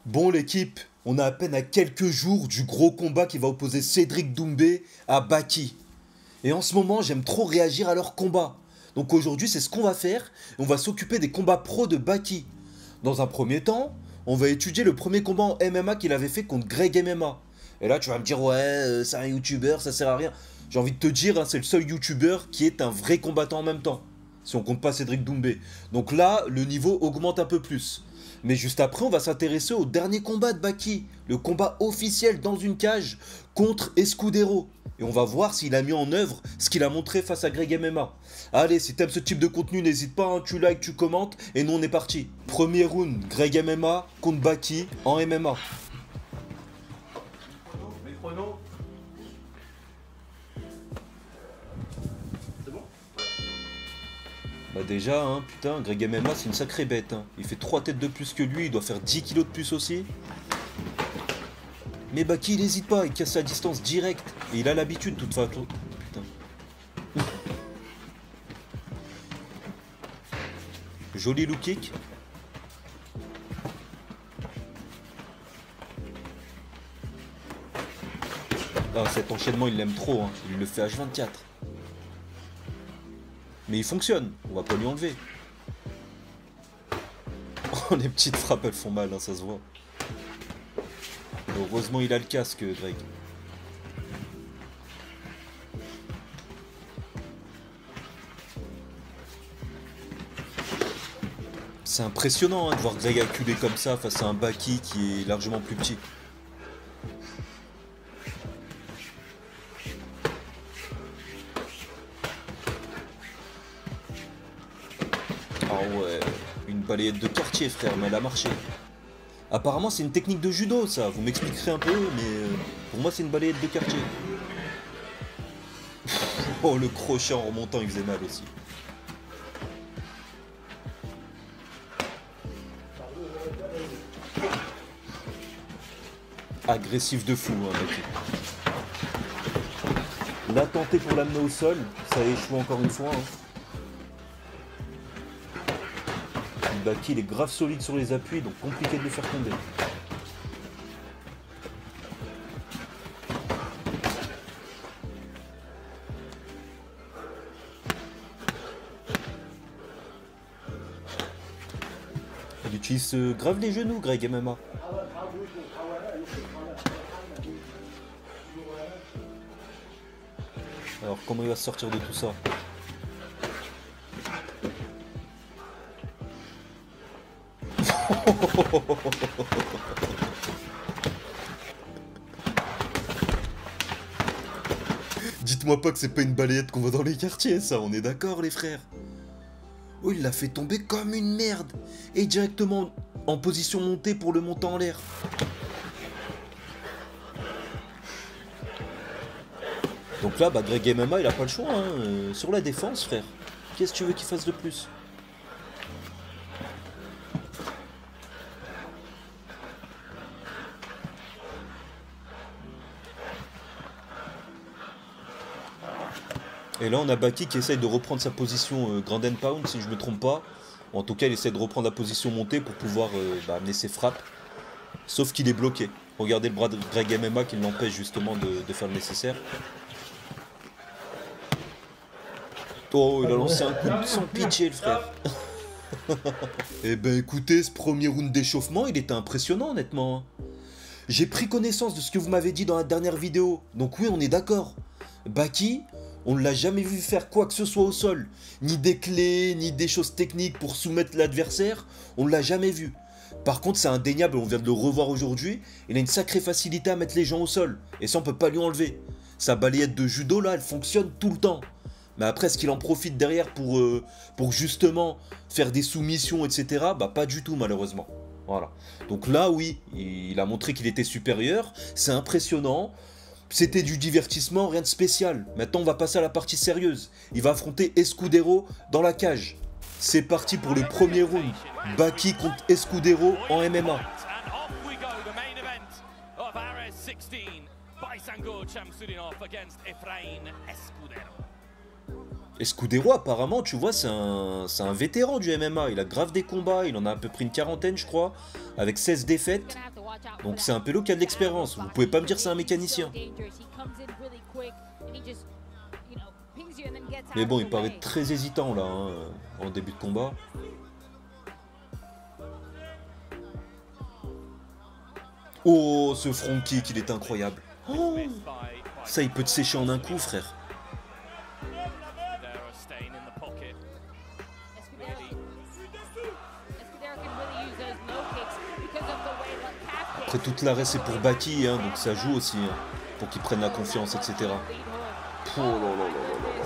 Bon l'équipe, on est à peine à quelques jours du gros combat qui va opposer Cédric Doumbé à Baki. Et en ce moment, j'aime trop réagir à leurs combats. Donc aujourd'hui, c'est ce qu'on va faire. On va s'occuper des combats pro de Baki. Dans un premier temps, on va étudier le premier combat en MMA qu'il avait fait contre Greg MMA. Et là, tu vas me dire, ouais, c'est un youtubeur, ça sert à rien. J'ai envie de te dire, hein, c'est le seul youtubeur qui est un vrai combattant en même temps. Si on compte pas Cédric Doumbé. Donc là, le niveau augmente un peu plus. Mais juste après, on va s'intéresser au dernier combat de Baki. Le combat officiel dans une cage contre Escudero. Et on va voir s'il a mis en œuvre ce qu'il a montré face à Greg MMA. Allez, si t'aimes ce type de contenu, n'hésite pas, hein, tu likes, tu commentes, et nous on est parti. Premier round, Greg MMA contre Baki en MMA. Bah déjà, hein, putain, Greg MMA c'est une sacrée bête. Hein. Il fait 3 têtes de plus que lui, il doit faire 10 kilos de plus aussi. Mais Baki il hésite pas, il casse sa distance direct. Et il a l'habitude de toute façon. Putain. Joli low kick. Ah, cet enchaînement il l'aime trop, hein. Il le fait H24. Mais il fonctionne, on va pas lui enlever. Oh, les petites frappes elles font mal, hein, ça se voit. Heureusement il a le casque, Greg. C'est impressionnant hein, de voir Greg acculé comme ça face à un Baki qui est largement plus petit. Ah ouais, une balayette de quartier frère, mais elle a marché. Apparemment c'est une technique de judo ça, vous m'expliquerez un peu, mais pour moi c'est une balayette de quartier. Oh le crochet en remontant il faisait mal aussi. Agressif de fou hein Baki. Il a tenté pour l'amener au sol, ça a échoué encore une fois. Hein. Baki il est grave solide sur les appuis, donc compliqué de le faire tomber. Il utilise grave les genoux, Greg MMA. Alors comment il va se sortir de tout ça? Dites-moi pas que c'est pas une balayette qu'on voit dans les quartiers, ça, on est d'accord les frères. Oh, il l'a fait tomber comme une merde. Et directement en position montée pour le monter en l'air. Donc là, bah, Greg MMA, il a pas le choix, hein. Sur la défense, frère. Qu'est-ce que tu veux qu'il fasse de plus? Et là, on a Baki qui essaye de reprendre sa position Grand and Pound, si je me trompe pas. En tout cas, il essaie de reprendre la position montée pour pouvoir amener ses frappes. Sauf qu'il est bloqué. Regardez le bras de Greg MMA qui l'empêche justement de faire le nécessaire. Oh, il a lancé un coup sans pitié, le frère. Eh ben écoutez, ce premier round d'échauffement, il était impressionnant, honnêtement. J'ai pris connaissance de ce que vous m'avez dit dans la dernière vidéo. Donc oui, on est d'accord. Baki, on ne l'a jamais vu faire quoi que ce soit au sol. Ni des clés, ni des choses techniques pour soumettre l'adversaire. On ne l'a jamais vu. Par contre, c'est indéniable, on vient de le revoir aujourd'hui. Il a une sacrée facilité à mettre les gens au sol. Et ça, on peut pas lui enlever. Sa balayette de judo, là, elle fonctionne tout le temps. Mais après, est-ce qu'il en profite derrière pour justement faire des soumissions, etc. Bah pas du tout, malheureusement. Voilà. Donc là, oui, il a montré qu'il était supérieur. C'est impressionnant. C'était du divertissement, rien de spécial. Maintenant, on va passer à la partie sérieuse. Il va affronter Escudero dans la cage. C'est parti pour le premier round. Baki contre Escudero en MMA. Escudero, apparemment, tu vois, c'est un vétéran du MMA. Il a grave des combats, il en a à peu près une quarantaine, je crois, avec 16 défaites. Donc c'est un pélo qui a de l'expérience. Vous pouvez pas me dire c'est un mécanicien. Mais bon, il paraît très hésitant là, hein, en début de combat. Oh, ce front kick, il est incroyable. Oh, ça, il peut te sécher en un coup, frère. Après, toute l'arrêt, c'est pour Baki, hein, donc ça joue aussi, hein, pour qu'il prenne la confiance, etc. Oh là là là là là.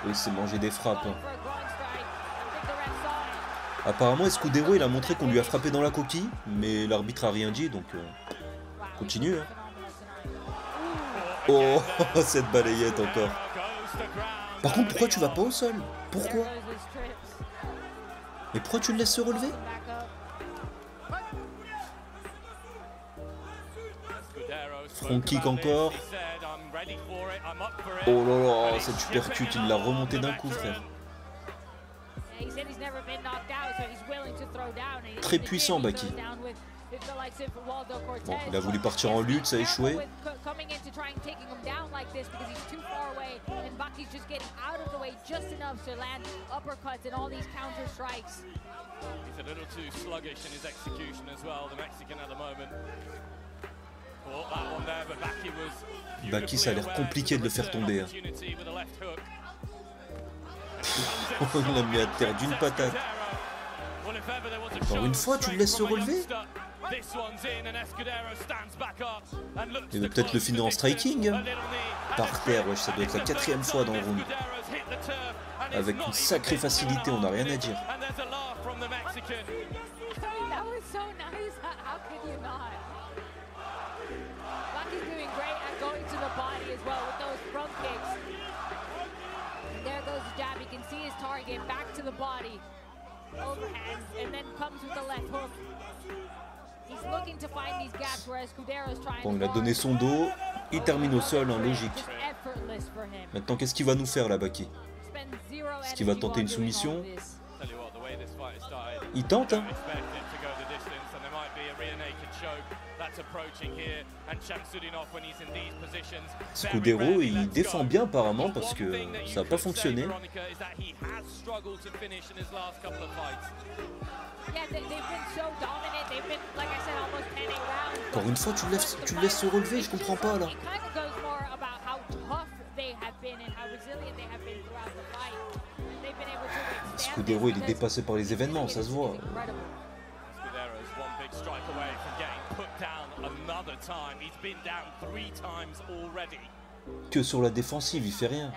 Oui, c'est manger des frappes. Hein. Apparemment, Escudero, il a montré qu'on lui a frappé dans la coquille, mais l'arbitre a rien dit, donc continue. Hein. Oh, cette balayette encore. Par contre, pourquoi tu vas pas au sol? Pourquoi? Mais pourquoi tu le laisses se relever? Front kick encore. Oh là là, cette supercut, il l'a remonté d'un coup, frère. Très puissant, Baki. Bon, il a voulu partir en lutte, ça a échoué. Baki, ça a l'air compliqué de le faire tomber. Hein. Il l'a mis à terre d'une patate. Encore une fois, tu le laisses se relever? Il va peut-être le finir en striking. Hein. Par terre, wesh, ça doit être la 4e fois dans le round. Avec une sacrée facilité, on n'a rien à dire. Bon, il a donné son dos, il termine au sol, hein, logique. Maintenant, qu'est-ce qu'il va nous faire là, Baki? Est-ce qu'il va tenter une soumission? Il tente, hein. Escudero, il défend bien apparemment parce que ça n'a pas fonctionné. Encore une fois, tu le laisses se relever, je comprends pas là. Escudero, il est dépassé par les événements, ça se voit. Que sur la défensive, il fait rien.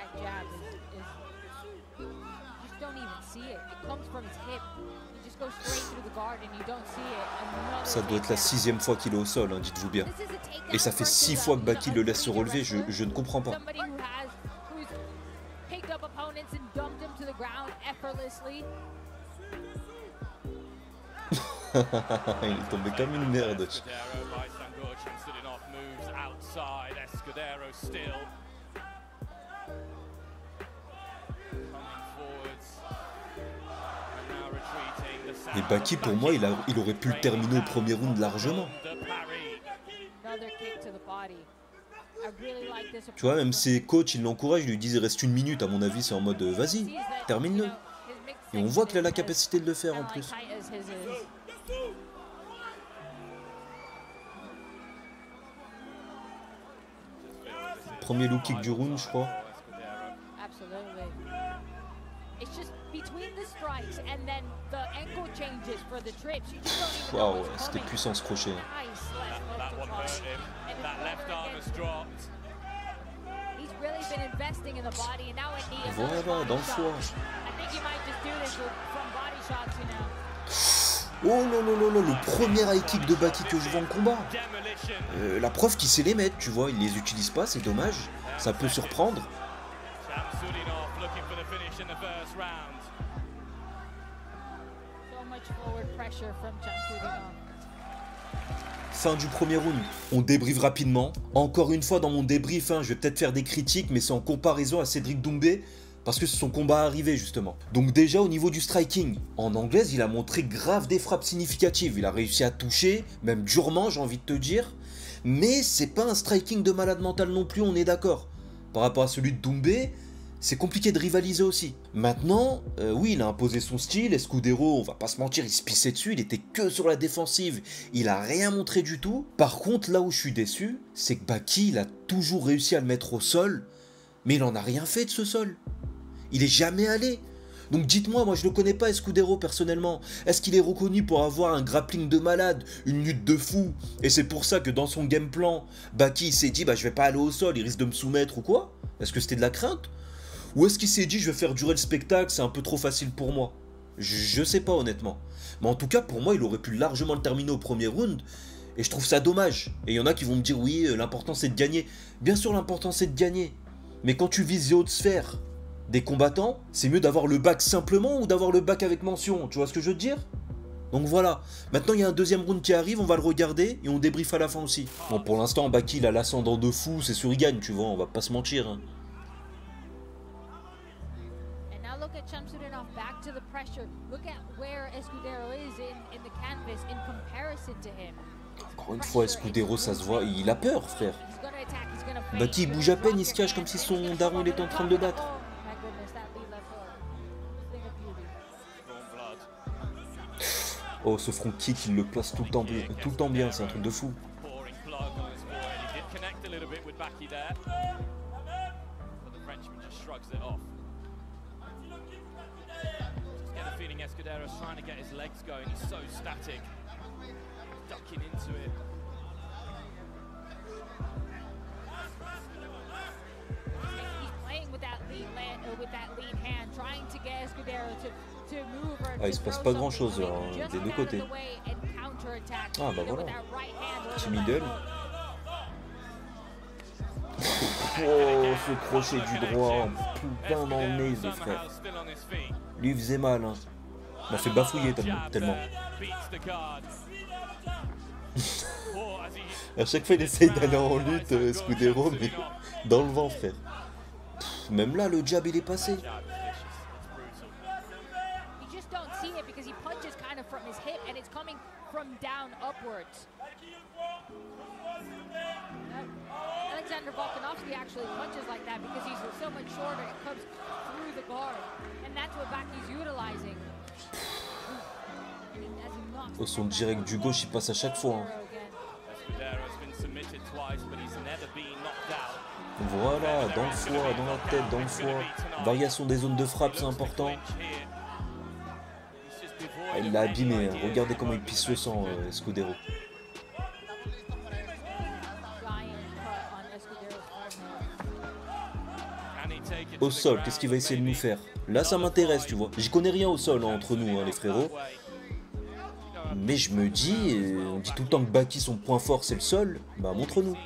Ça doit être la 6e fois qu'il est au sol, hein, dites-vous bien. Et ça fait 6 fois que Baki le laisse se relever, je ne comprends pas. Il est tombé comme une merde. Et Baki, pour moi, il aurait pu le terminer au premier round largement. Tu vois, même ses coachs, ils l'encouragent, ils lui disent il reste 1 minute, à mon avis, c'est en mode vas-y, termine-le. Et on voit qu'il a la capacité de le faire en plus. Premier low kick du round, je crois. Waouh, c'était puissant ce crochet. Voilà, dans le foie. Oh là là là là, le premier high kick de Baki que je vois en combat. La preuve qu'il sait les mettre, tu vois, il les utilise pas, c'est dommage. Ça peut surprendre. Fin du premier round, on débriefe rapidement. Encore une fois dans mon débrief, hein, je vais peut-être faire des critiques, mais c'est en comparaison à Cédric Doumbé. Parce que c'est son combat arrivé justement. Donc déjà au niveau du striking, en anglaise il a montré grave des frappes significatives. Il a réussi à toucher, même durement j'ai envie de te dire. Mais c'est pas un striking de malade mental non plus, on est d'accord. Par rapport à celui de Doumbé, c'est compliqué de rivaliser aussi. Maintenant, oui, il a imposé son style, Escudero, on va pas se mentir, il se pissait dessus, il était que sur la défensive, il a rien montré du tout. Par contre, là où je suis déçu, c'est que Baki, il a toujours réussi à le mettre au sol, mais il en a rien fait de ce sol. Il est jamais allé. Donc dites-moi, moi je le connais pas Escudero personnellement. Est-ce qu'il est reconnu pour avoir un grappling de malade, une lutte de fou, et c'est pour ça que dans son game plan, Baki s'est dit bah je vais pas aller au sol, il risque de me soumettre ou quoi? Est-ce que c'était de la crainte? Ou est-ce qu'il s'est dit je vais faire durer le spectacle, c'est un peu trop facile pour moi? Je sais pas honnêtement. Mais en tout cas pour moi il aurait pu largement le terminer au premier round. Et je trouve ça dommage. Et il y en a qui vont me dire oui l'important c'est de gagner. Bien sûr l'important c'est de gagner. Mais quand tu vises les hautes sphères des combattants, c'est mieux d'avoir le bac simplement ou d'avoir le bac avec mention. Tu vois ce que je veux te dire? Donc voilà, maintenant il y a un deuxième round qui arrive, on va le regarder et on débriefe à la fin aussi. Bon pour l'instant Baki il a l'ascendant de fou, c'est sûr il gagne tu vois, on va pas se mentir. Hein. Look at Shamsuddinov back to the pressure. Look at where Escudero is in the canvas in comparison to him. Encore une fois, Escudero, ça se voit, il a peur, frère. Baki, il bouge à peine, il se cache comme si son daron il était en train de le battre. Oh, ce front kick, il le place tout le temps bien, c'est un truc de fou. Escudero's trying to get his legs going. He's so static, ducking into it. He's playing with that lead hand, trying to get Escudero to move. Ah, il se passe pas grand chose des deux côtés. Ah bah voilà. Petit middle. Oh, ce crochet du droit, putain dans le nez, ce frère. Lui, il faisait mal, hein. Il m'a fait bafouiller tellement. À chaque fois, il essaye d'aller en lutte, Scudero, mais dans le vent, frère. Même là, le jab, il est passé. Alexander Volkanovski actually punches like that because he's so much shorter, it comes through the guard, and that's what Baki's utilizing. Oh, son direct du gauche, il passe à chaque fois. Hein. Voilà, dans le foie, dans la tête, dans le foie. Variation des zones de frappe, c'est important. Ah, il l'a abîmé, hein. Regardez comment il pisse le sang, Escudero. Au sol, qu'est-ce qu'il va essayer de nous faire? Là, ça m'intéresse, tu vois. J'y connais rien au sol, hein, entre nous, hein, les frérots. Mais je me dis, on dit tout le temps que Baki, son point fort, c'est le sol. Bah, montre-nous.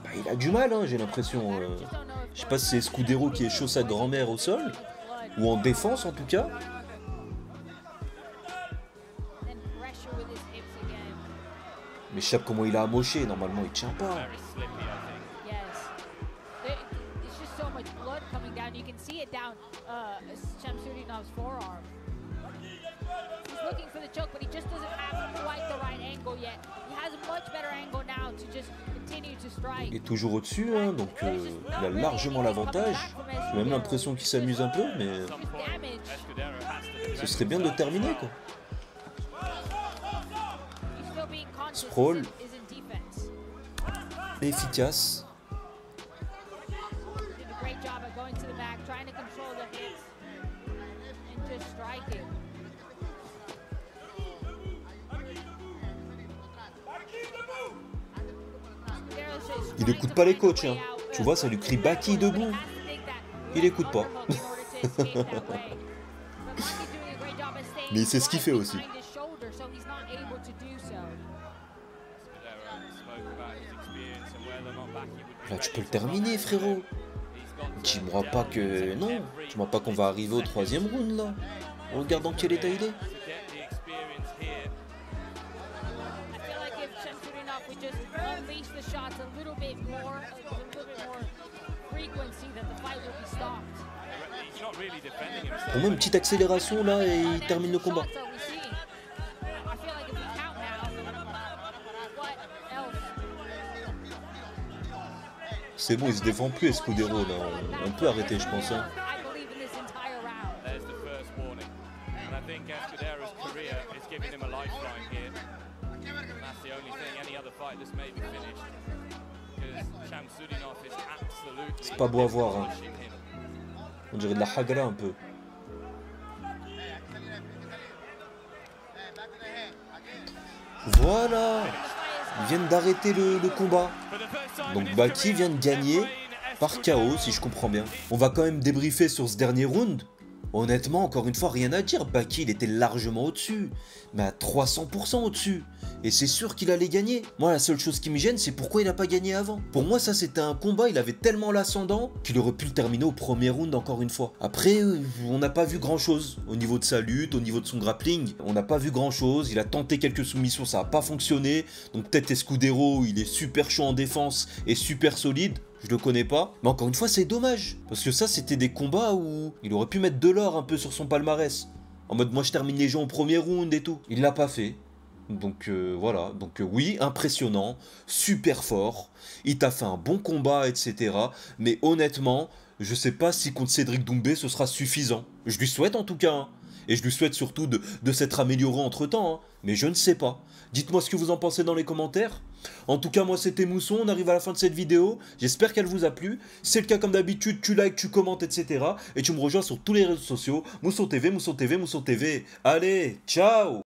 Bah, il a du mal, hein, j'ai l'impression. Je sais pas si c'est Scudero qui est chaud sa grand-mère au sol, ou en défense en tout cas. Mais je sais comment il a amoché, normalement il tient pas. Il est toujours au-dessus, hein, donc il a largement l'avantage. J'ai même l'impression qu'il s'amuse un peu, mais ce serait bien de terminer, quoi. Sprawl, efficace. Il écoute pas les coachs, hein. Tu vois, ça lui crie Baki debout. Il écoute pas. Mais c'est ce qu'il fait aussi. Là, tu peux le terminer, frérot. Dis-moi pas que... Non, dis-moi pas qu'on va arriver au troisième round, là. Regarde dans quel état il est. shots a little bit more, frequency, that the fight will be stopped. He's not really defending himself. Pour moi, une petite accélération là et il termine le combat. Shots are we seeing? I feel like if we count now, what else? C'est bon, il se défend plus Escudero là. On peut arrêter, je pense. Hein. I believe in this entire round. There's the first warning. And I think Escudero's career is giving him a lifeline here. And that's the only thing, any other fight this may be finished. Because Shamsudinov is absolutely C'est pas beau à voir. Hein. pushing him. On dirait de la hagra un peu. Voilà. Ils viennent d'arrêter le combat. Donc Baki vient de gagner par KO, si je comprends bien. On va quand même débriefer sur ce dernier round. Honnêtement, encore une fois, rien à dire. Baki, il était largement au-dessus. Mais à 300% au-dessus. Et c'est sûr qu'il allait gagner. Moi, la seule chose qui me gêne, c'est pourquoi il n'a pas gagné avant. Pour moi, ça, c'était un combat, il avait tellement l'ascendant qu'il aurait pu le terminer au premier round encore une fois. Après, on n'a pas vu grand-chose. Au niveau de sa lutte, au niveau de son grappling, on n'a pas vu grand-chose. Il a tenté quelques soumissions, ça n'a pas fonctionné. Donc peut-être Escudero, il est super chaud en défense et super solide. Je le connais pas. Mais encore une fois, c'est dommage. Parce que ça, c'était des combats où il aurait pu mettre de l'or un peu sur son palmarès. En mode, moi, je termine les gens au premier round et tout. Il l'a pas fait. Donc voilà. Donc oui, impressionnant. Super fort. Il t'a fait un bon combat, etc. Mais honnêtement, je sais pas si contre Cédric Doumbé, ce sera suffisant. Je lui souhaite en tout cas. Hein. Et je lui souhaite surtout de s'être amélioré entre-temps. Hein. Mais je ne sais pas. Dites-moi ce que vous en pensez dans les commentaires. En tout cas, moi c'était Mousson, on arrive à la fin de cette vidéo. J'espère qu'elle vous a plu. Si c'est le cas comme d'habitude, tu likes, tu commentes, etc. Et tu me rejoins sur tous les réseaux sociaux. Mousson TV, Mousson TV, Mousson TV. Allez, ciao!